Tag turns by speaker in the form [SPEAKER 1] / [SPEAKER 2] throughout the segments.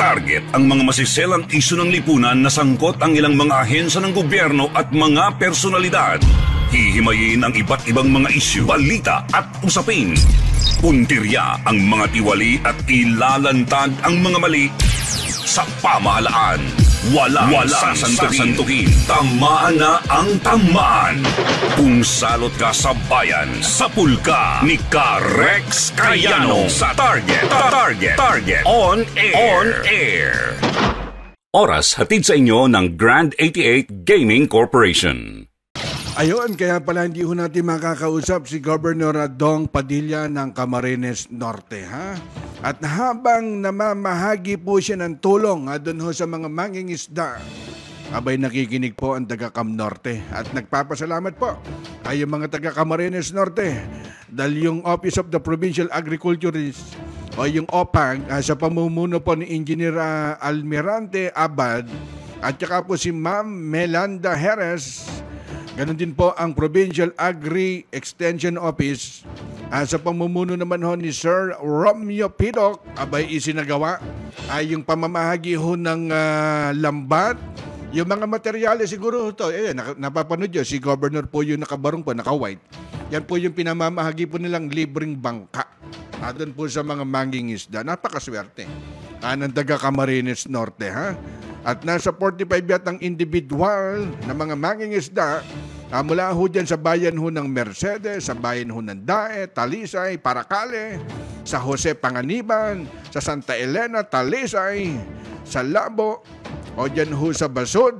[SPEAKER 1] Target ang mga masiselang isyu ng lipunan na sangkot ang ilang mga ahensya ng gobyerno at mga personalidad. Hihimayin ang iba't ibang mga isyu, balita at usapin. Puntirya ang mga tiwali at ilalantad ang mga mali sa pamahalaan. Walang sasantuhin. Tamaan na ang tamaan. Kung salot ka sa bayan, sapul ka ni Rex Cayano sa Target On Air. Oras hatid sa inyo ng Grand 88 Gaming Corporation.
[SPEAKER 2] Ayun, kaya pala hindi ho natin makakausap si Governor Dong Padilla ng Camarines Norte, ha? At habang namamahagi po siya ng tulong doon ho sa mga mangingisda, abay nakikinig po ang taga-Cam Norte. At nagpapasalamat po kayo mga taga-Camarines Norte dahil yung Office of the Provincial Agriculturist o yung OPAG sa pamumuno po ni Engineer Almirante Abad at saka po si Ma'am Melanda Jerez. Ganon din po ang Provincial Agri Extension Office sa pamumuno naman ho ni Sir Romeo Pidok, abay isinagawa ay yung pamamahagi ho ng lambat. Yung mga materyales siguro ito, napapanood nyo, si Governor po yung nakabarong po, naka-white. Yan po yung pinamamahagi po nilang libreng bangka. Doon po sa mga mangingisda. Napakaswerte. Ng taga Camarines Norte, ha? At nasa 45 yatang individual na mga mangingisda mula ho dyan sa bayan ho ng Mercedes, sa bayan ho ng Dae, Talisay, Paracale, sa Jose Panganiban, sa Santa Elena, Talisay, sa Labo, o dyan ho sa Basod.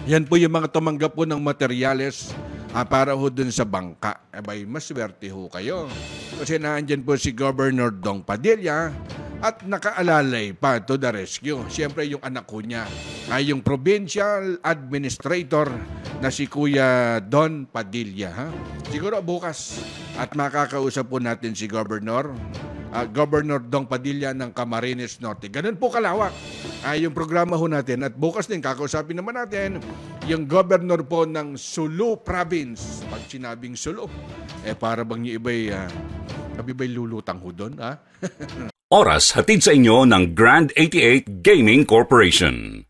[SPEAKER 2] Yan po yung mga tumanggap po ng materyales para ho dun sa bangka. Abay, maswerte ho kayo. Kasi naandyan po si Governor Dong Padilla at nakaalalay pa to the rescue. Siyempre yung anak ko niya ay yung Provincial Administrator na si Kuya Don Padilla. Ha? Siguro bukas at makakausap po natin si Governor Dong Padilla ng Camarines Norte. Ganun po kalawak yung programa ho natin. At bukas din kakausapin naman natin yung Governor po ng Sulu Province. Pag sinabing Sulu, para bang yung iba'y lulutang ho doon, ha?
[SPEAKER 1] Oras hatid sa inyo ng Grand 88 Gaming Corporation.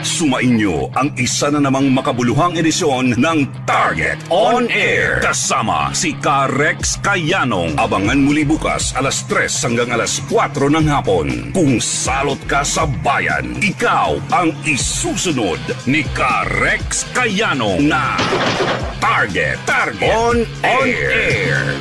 [SPEAKER 1] Sumainyo ang isa na namang makabuluhang edisyon ng Target On Air. Kasama si Rex Cayano. Abangan muli bukas alas 3 hanggang alas 4 ng hapon. Kung salot ka sa bayan, ikaw ang isusunod ni Rex Cayano na Target On Air.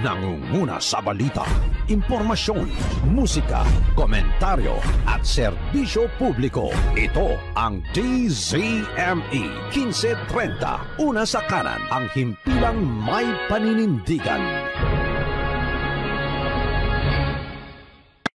[SPEAKER 3] Nangunguna sa balita, impormasyon, musika, komentaryo at serbisyo publiko. Ito ang DZME 1530. Una sa kanan, ang himpilang may paninindigan.